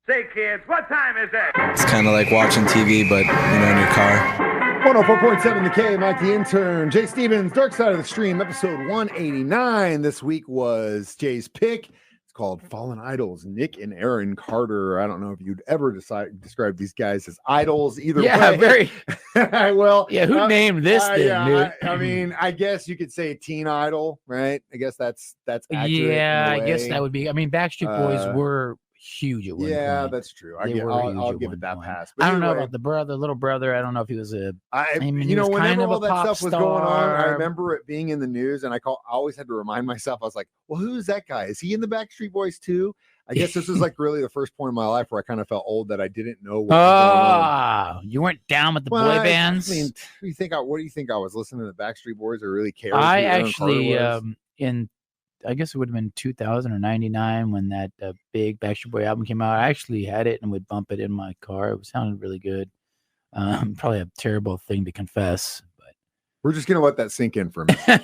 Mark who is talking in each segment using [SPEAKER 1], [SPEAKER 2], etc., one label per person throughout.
[SPEAKER 1] Say, kids, what time is it?
[SPEAKER 2] It's kind of like watching TV, but, in your car.
[SPEAKER 3] 104.7 The K, Mike the Intern, Jay Stevens, Dark Side of the Stream, episode 189. This week was Jay's pick. It's called Fallen Idols, Nick and Aaron Carter. I don't know if you'd ever describe these guys as idols either way. Well,
[SPEAKER 4] who named this thing, dude?
[SPEAKER 3] I mean, I guess you could say teen idol, right? I guess that's accurate.
[SPEAKER 4] Yeah, I guess that would be. I mean, Backstreet Boys were huge at one point.
[SPEAKER 3] That's true. I'll give it that pass. But
[SPEAKER 4] I don't know about the little brother. I don't know if he was
[SPEAKER 3] whenever all that stuff was going on, I remember it being in the news, and I always had to remind myself. I was like, well, who's that guy? Is he in the Backstreet Boys too? I guess this was like really the first point in my life where I kind of felt old that I didn't know what was going on.
[SPEAKER 4] You weren't down with the boy bands?
[SPEAKER 3] I mean, what do you think I was listening to the Backstreet Boys or really cared?
[SPEAKER 4] I actually I guess it would have been 2000 or 99 when that big Backstreet Boy album came out. I actually had it and would bump it in my car. It sounded really good. Probably a terrible thing to confess, but
[SPEAKER 3] we're just gonna let that sink in for a minute.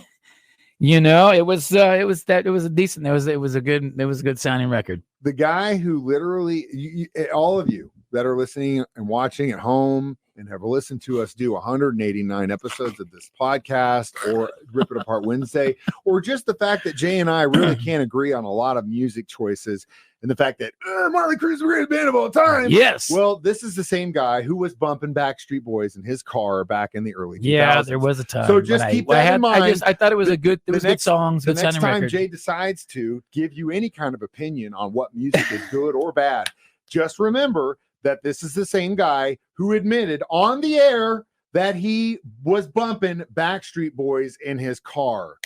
[SPEAKER 4] It was a decent. It was a good sounding record.
[SPEAKER 3] The guy who literally, all of you that are listening and watching at home and have listened to us do 189 episodes of this podcast or Rip It Apart Wednesday, or just the fact that Jay and I really can't agree on a lot of music choices, and the fact that Motley Crue's the greatest band of all time.
[SPEAKER 4] Yes.
[SPEAKER 3] Well, this is the same guy who was bumping Backstreet Boys in his car back in the early 2000s.
[SPEAKER 4] Yeah, there was a time.
[SPEAKER 3] So just keep that in mind.
[SPEAKER 4] I thought it was good songs.
[SPEAKER 3] The next time Jay decides to give you any kind of opinion on what music is good or bad, just remember that this is the same guy who admitted on the air that he was bumping Backstreet Boys in his car.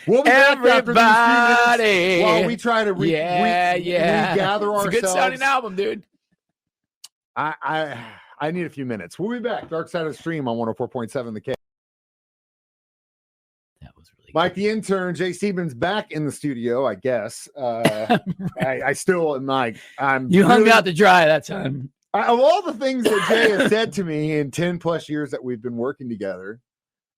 [SPEAKER 3] We'll be back after these few minutes while we try to regather ourselves.
[SPEAKER 4] It's a good sounding album, dude.
[SPEAKER 3] I need a few minutes. We'll be back. Dark Side of the Stream on 104.7 The K. Mike the Intern, Jay Stevens back in the studio, I guess. I still am like,
[SPEAKER 4] you hung out to dry that time.
[SPEAKER 3] Of all the things that Jay has said to me in 10 plus years that we've been working together,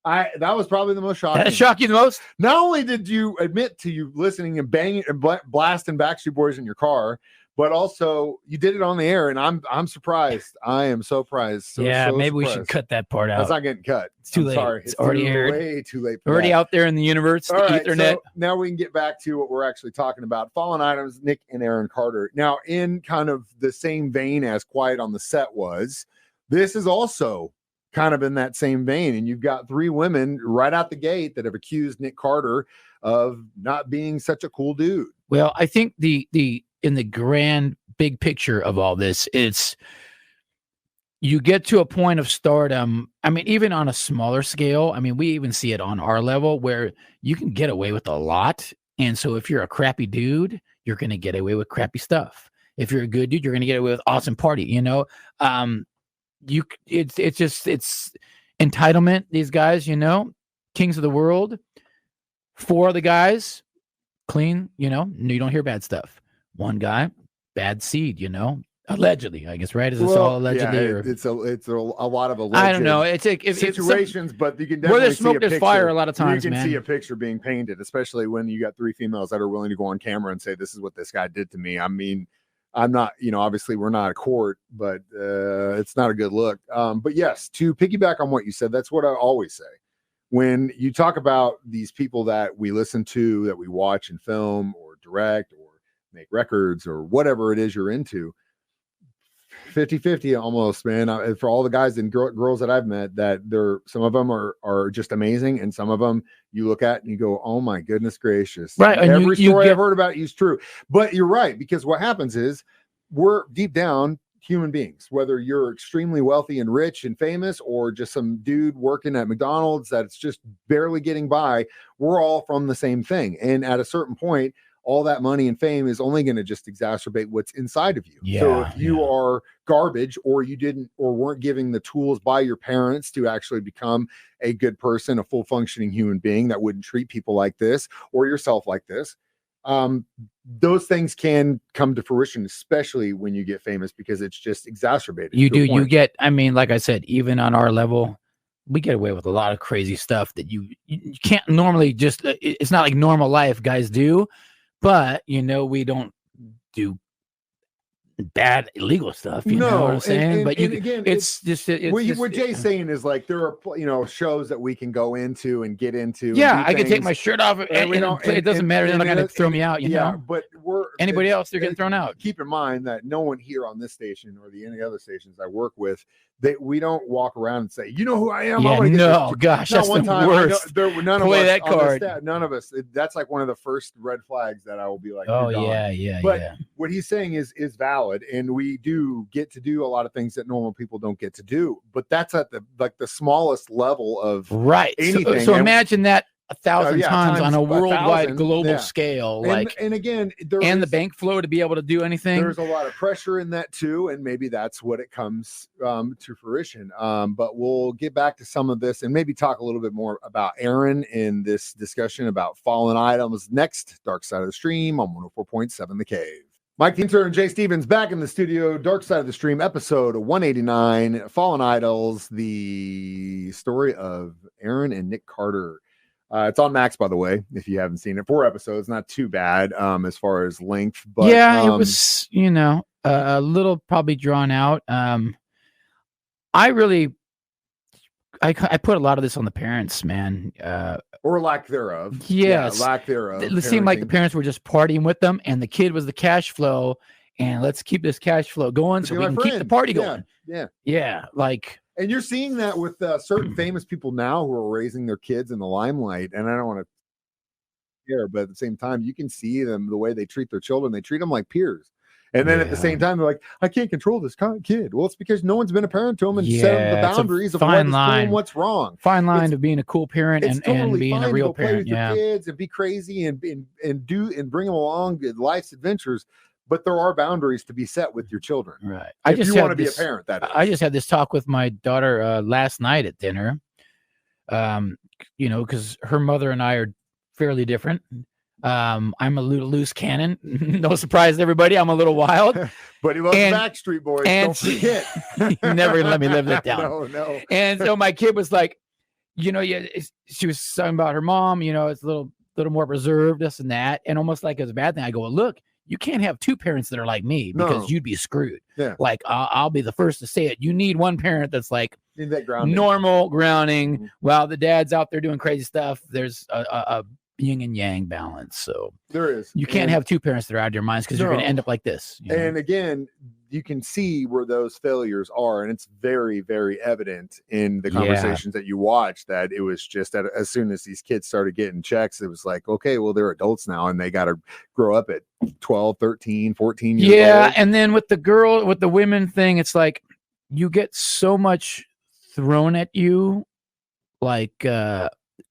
[SPEAKER 3] that was probably the most shocking.
[SPEAKER 4] That shocked you the most?
[SPEAKER 3] Not only did you admit to you listening and banging and blasting Backstreet Boys in your car, but also you did it on the air, and I'm surprised. I am so surprised.
[SPEAKER 4] Maybe we should cut that part out.
[SPEAKER 3] That's not getting cut.
[SPEAKER 4] It's too late.
[SPEAKER 3] Sorry.
[SPEAKER 4] It's already aired.
[SPEAKER 3] Way too late.
[SPEAKER 4] Already out there in the universe, the Ethernet.
[SPEAKER 3] So now we can get back to what we're actually talking about. Fallen Items, Nick and Aaron Carter. Now, in kind of the same vein as Quiet on the Set was, this is also kind of in that same vein. And you've got three women right out the gate that have accused Nick Carter of not being such a cool dude.
[SPEAKER 4] Well, I think the in the grand big picture of all this, it's you get to a point of stardom. I mean, even on a smaller scale, I mean, we even see it on our level where you can get away with a lot. And so if you're a crappy dude, you're going to get away with crappy stuff. If you're a good dude, you're going to get away with awesome party, it's entitlement. These guys, kings of the world, four of the guys clean, you don't hear bad stuff. One guy, bad seed, allegedly, I guess, right? Is this all allegedly?
[SPEAKER 3] Yeah, it's a lot of alleged.
[SPEAKER 4] I don't know. It's
[SPEAKER 3] situations, but you can definitely
[SPEAKER 4] where there's smoke,
[SPEAKER 3] see
[SPEAKER 4] there's fire. A lot of times,
[SPEAKER 3] you can see a picture being painted, especially when you got three females that are willing to go on camera and say, "This is what this guy did to me." I mean, I'm not, obviously we're not a court, but it's not a good look. But yes, to piggyback on what you said, that's what I always say. When you talk about these people that we listen to, that we watch and film or direct or make records or whatever it is you're into, 50-50 almost, man. For all the guys and girls that I've met, that some of them are just amazing, and some of them you look at and you go, oh my goodness gracious.
[SPEAKER 4] Right.
[SPEAKER 3] Every story I've heard about you is true. But you're right, because what happens is we're deep down human beings, whether you're extremely wealthy and rich and famous or just some dude working at McDonald's that's just barely getting by, we're all from the same thing. And at a certain point, all that money and fame is only going to just exacerbate what's inside of you.
[SPEAKER 4] Yeah,
[SPEAKER 3] so if you are garbage, or you didn't or weren't given the tools by your parents to actually become a good person, a full functioning human being that wouldn't treat people like this or yourself like this, those things can come to fruition, especially when you get famous, because it's just exacerbated.
[SPEAKER 4] You get, I mean, like I said, even on our level, we get away with a lot of crazy stuff that you can't normally it's not like normal life guys do. But, we don't do bad illegal stuff. You know what I'm saying? But
[SPEAKER 3] again,
[SPEAKER 4] it's just
[SPEAKER 3] what Jay's saying is like there are shows that we can go into and get into.
[SPEAKER 4] Yeah, I can take my shirt off and it doesn't matter. They're not going to throw me out. You know,
[SPEAKER 3] but
[SPEAKER 4] anybody else, they're getting thrown out.
[SPEAKER 3] Keep in mind that no one here on this station or any other stations I work with, we don't walk around and say, you know who I am.
[SPEAKER 4] Yeah, gosh, that's the worst.
[SPEAKER 3] None
[SPEAKER 4] Play
[SPEAKER 3] of us
[SPEAKER 4] that card.
[SPEAKER 3] none of us. That's like one of the first red flags that I will be like,
[SPEAKER 4] oh yeah.
[SPEAKER 3] But what he's saying is valid, and we do get to do a lot of things that normal people don't get to do. But that's at the smallest level of anything.
[SPEAKER 4] So imagine that 1,000 times on a worldwide global scale,
[SPEAKER 3] and again,
[SPEAKER 4] the bank flow to be able to do anything.
[SPEAKER 3] There's a lot of pressure in that too, and maybe that's what it comes to fruition. But we'll get back to some of this and maybe talk a little bit more about Aaron in this discussion about fallen items next. Dark Side of the Stream on 104.7 The Cave. Mike the Intern and Jay Stevens back in the studio. Dark Side of the Stream, episode 189, Fallen Idols, the story of Aaron and Nick Carter. It's on Max, by the way, if you haven't seen it. 4 episodes, not too bad as far as length. But
[SPEAKER 4] it was, a little probably drawn out. I put a lot of this on the parents, man.
[SPEAKER 3] Or lack thereof.
[SPEAKER 4] Yes.
[SPEAKER 3] Yeah, lack thereof.
[SPEAKER 4] It seemed like the parents were just partying with them, and the kid was the cash flow, and let's keep this cash flow going so we can keep the party going. Yeah.
[SPEAKER 3] And you're seeing that with certain famous people now who are raising their kids in the limelight. And I don't want to care, but at the same time, you can see them, the way they treat their children. They treat them like peers. And then at the same time, they're like, I can't control this kid. Well, it's because no one's been a parent to them and set the boundaries of what's cool and what's wrong.
[SPEAKER 4] Fine line of being a cool parent and being a real parent.
[SPEAKER 3] Play with your kids and be crazy and bring them along in life's adventures. But there are boundaries to be set with your children.
[SPEAKER 4] Right.
[SPEAKER 3] If you want to be a parent, that is.
[SPEAKER 4] I just had this talk with my daughter last night at dinner. Because her mother and I are fairly different. I'm a little loose cannon. No surprise to everybody. I'm a little wild.
[SPEAKER 3] But he loves Backstreet Boys. Don't forget.
[SPEAKER 4] You're never gonna let me live that down.
[SPEAKER 3] No.
[SPEAKER 4] And so my kid was like, she was talking about her mom. It's a little more reserved, this and that, and almost like it's a bad thing. I go, well, look, you can't have 2 parents that are like me because you'd be screwed.
[SPEAKER 3] Yeah.
[SPEAKER 4] Like I'll be the first to say it. You need one parent that's like
[SPEAKER 3] that grounding.
[SPEAKER 4] Normal grounding. Mm-hmm. While the dad's out there doing crazy stuff, there's a yin and yang balance. So
[SPEAKER 3] there is.
[SPEAKER 4] You can't have 2 parents that are out of their minds because you're going to end up like this.
[SPEAKER 3] And again, you can see where those failures are, and it's very, very evident in the conversations that you watch that it was just that as soon as these kids started getting checks, it was like, okay, well, they're adults now and they got to grow up at 12, 13, 14 years old.
[SPEAKER 4] Yeah, and then with the women thing, it's like you get so much thrown at you, like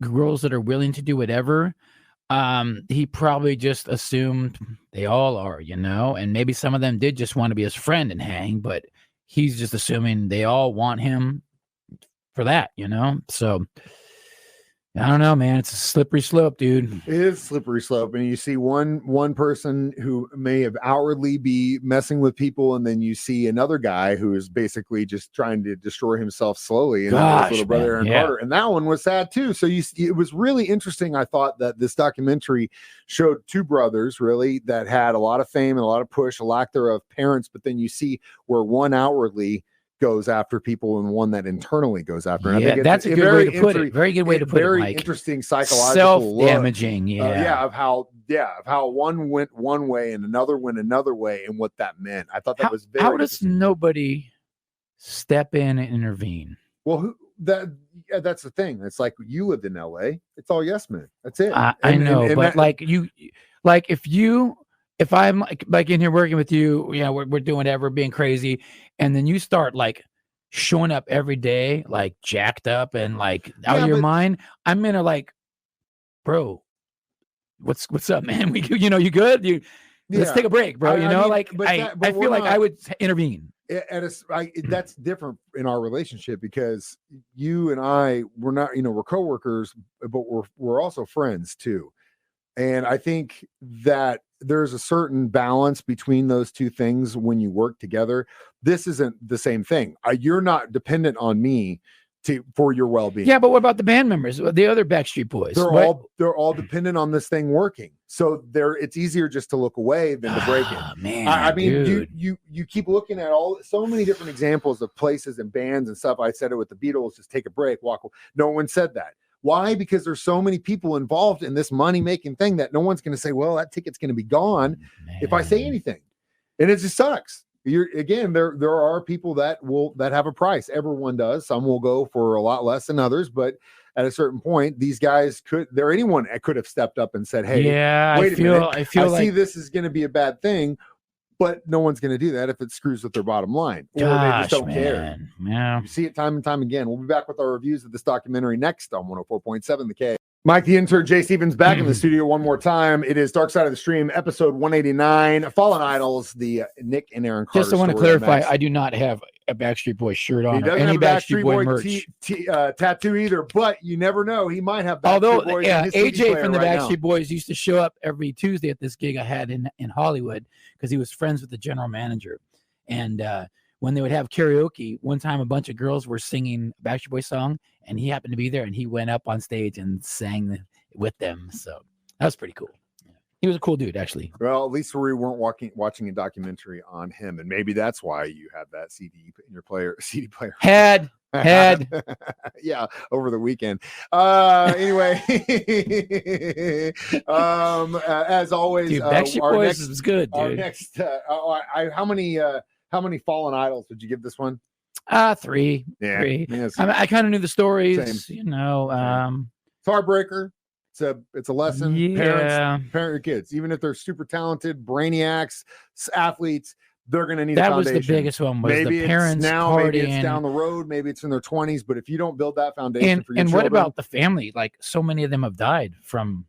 [SPEAKER 4] girls that are willing to do whatever. He probably just assumed they all are, and maybe some of them did just want to be his friend and hang, but he's just assuming they all want him for that, So I don't know, man. It's a slippery slope, dude.
[SPEAKER 3] It is a slippery slope. And you see one person who may have outwardly be messing with people, and then you see another guy who is basically just trying to destroy himself slowly. And his little brother Aaron Carter. And that one was sad too. So it was really interesting. I thought that this documentary showed 2 brothers really that had a lot of fame and a lot of push, a lack thereof parents, but then you see where one outwardly goes after people and one that internally goes after. And I think
[SPEAKER 4] that's a good way to put it. Very good way to put it.
[SPEAKER 3] Very interesting psychological
[SPEAKER 4] self-damaging.
[SPEAKER 3] Of how one went one way and another went another way, and what that meant. I thought that was very.
[SPEAKER 4] How does nobody step in and intervene?
[SPEAKER 3] Well, that's the thing. It's like you lived in LA. It's all yes men. That's it.
[SPEAKER 4] I know, but if I'm like in here working with you, we're doing whatever, being crazy, and then you start like showing up every day, like jacked up and like out of your mind, I'm gonna like, bro, what's up, man? You good? Let's take a break, bro. I feel like I would intervene.
[SPEAKER 3] That's different in our relationship because you and I, we're not, we're coworkers, but we're also friends too. And I think that there's a certain balance between those two things when you work together. This isn't the same thing. You're not dependent on me for your well-being.
[SPEAKER 4] Yeah, but what about the band members, the other Backstreet Boys?
[SPEAKER 3] They're all dependent on this thing working. So it's easier just to look away than to break it.
[SPEAKER 4] Man,
[SPEAKER 3] I mean,
[SPEAKER 4] dude.
[SPEAKER 3] you keep looking at so many different examples of places and bands and stuff. I said it with the Beatles, just take a break, walk. No one said that. Why? Because there's so many people involved in this money-making thing that no one's going to say, well, that ticket's going to be gone if I say anything. And it just sucks. There are people that have a price. Everyone does. Some will go for a lot less than others, but at a certain point, these guys anyone could have stepped up and said, "Hey, wait a minute. I see this is going to be a bad thing," but no one's going to do that if it screws with their bottom line, or they just don't care.
[SPEAKER 4] Yeah,
[SPEAKER 3] you see it time and time again. We'll be back with our reviews of this documentary next on 104.7 The K. Mike the Intern, Jay Stevens back in the studio one more time. It is Dark Side of the Stream, episode 189, Fallen Idols, the Nick and Aaron Carter.
[SPEAKER 4] Just I want to clarify, I do not have a Backstreet Boy shirt on.
[SPEAKER 3] He doesn't
[SPEAKER 4] or any
[SPEAKER 3] have a Backstreet Boy
[SPEAKER 4] merch.
[SPEAKER 3] tattoo either, but you never know. He might have Backstreet
[SPEAKER 4] Although
[SPEAKER 3] Boys
[SPEAKER 4] AJ from the
[SPEAKER 3] right
[SPEAKER 4] Backstreet Boys used to show up every Tuesday at this gig I had in Hollywood because he was friends with the general manager. And when they would have karaoke, one time a bunch of girls were singing a Backstreet Boy song, and he happened to be there, and he went up on stage and sang with them. So that was pretty cool. Yeah. He was a cool dude, actually.
[SPEAKER 3] Well, at least we weren't watching a documentary on him, and maybe that's why you have that CD in your CD player.
[SPEAKER 4] Had
[SPEAKER 3] yeah, over the weekend. Anyway, as always,
[SPEAKER 4] dude, Backstreet Boys is good, dude.
[SPEAKER 3] Our next, how many Fallen Idols would you give this one?
[SPEAKER 4] 3.
[SPEAKER 3] Yeah,
[SPEAKER 4] 3.
[SPEAKER 3] Yes.
[SPEAKER 4] I kind of knew the stories.
[SPEAKER 3] Same.
[SPEAKER 4] You know.
[SPEAKER 3] It's a heartbreaker. It's a lesson.
[SPEAKER 4] Yeah.
[SPEAKER 3] Parent your kids, even if they're super talented, brainiacs, athletes. They're going to need
[SPEAKER 4] that
[SPEAKER 3] a foundation.
[SPEAKER 4] was the biggest one. Was
[SPEAKER 3] maybe
[SPEAKER 4] the parents
[SPEAKER 3] it's now, maybe it's
[SPEAKER 4] partying.
[SPEAKER 3] down the road, maybe it's in their 20s. But if you don't build that foundation for your
[SPEAKER 4] and
[SPEAKER 3] children,
[SPEAKER 4] what about the family? Like so many of them have died from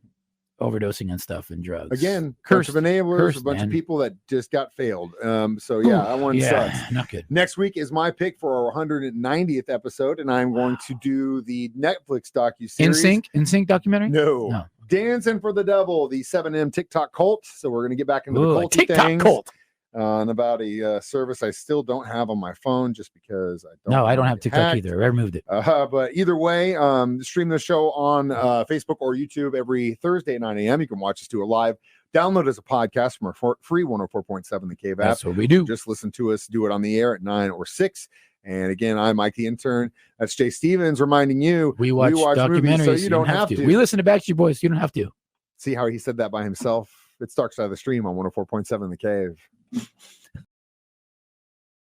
[SPEAKER 4] overdosing and stuff and drugs.
[SPEAKER 3] Again,
[SPEAKER 4] Cursed
[SPEAKER 3] bunch of enablers, a bunch
[SPEAKER 4] man.
[SPEAKER 3] of people that just got failed. So yeah, that one sucks.
[SPEAKER 4] Not good.
[SPEAKER 3] Next week is my pick for our 190th episode, and I'm going to do the Netflix docuseries.
[SPEAKER 4] NSYNC documentary?
[SPEAKER 3] No. Dancing for the Devil, the 7M TikTok cult. So we're going to get back into the culty
[SPEAKER 4] TikTok
[SPEAKER 3] things.
[SPEAKER 4] cult.
[SPEAKER 3] And about a service I still don't have on my phone just because
[SPEAKER 4] I don't have TikTok either. I removed it.
[SPEAKER 3] But either way, stream the show on Facebook or YouTube every Thursday at 9 a.m. You can watch us do it live. Download as a podcast from our free 104.7 The Cave app.
[SPEAKER 4] That's what we do.
[SPEAKER 3] Just listen to us do it on the air at 9 or 6. And again, I'm Mike the Intern. That's Jay Stevens reminding you
[SPEAKER 4] we watch documentaries,
[SPEAKER 3] movies, so you don't have to.
[SPEAKER 4] We listen to Backstreet Boys. You don't have to.
[SPEAKER 3] See how he said that by himself? It's Dark Side of the Stream on 104.7 The Cave.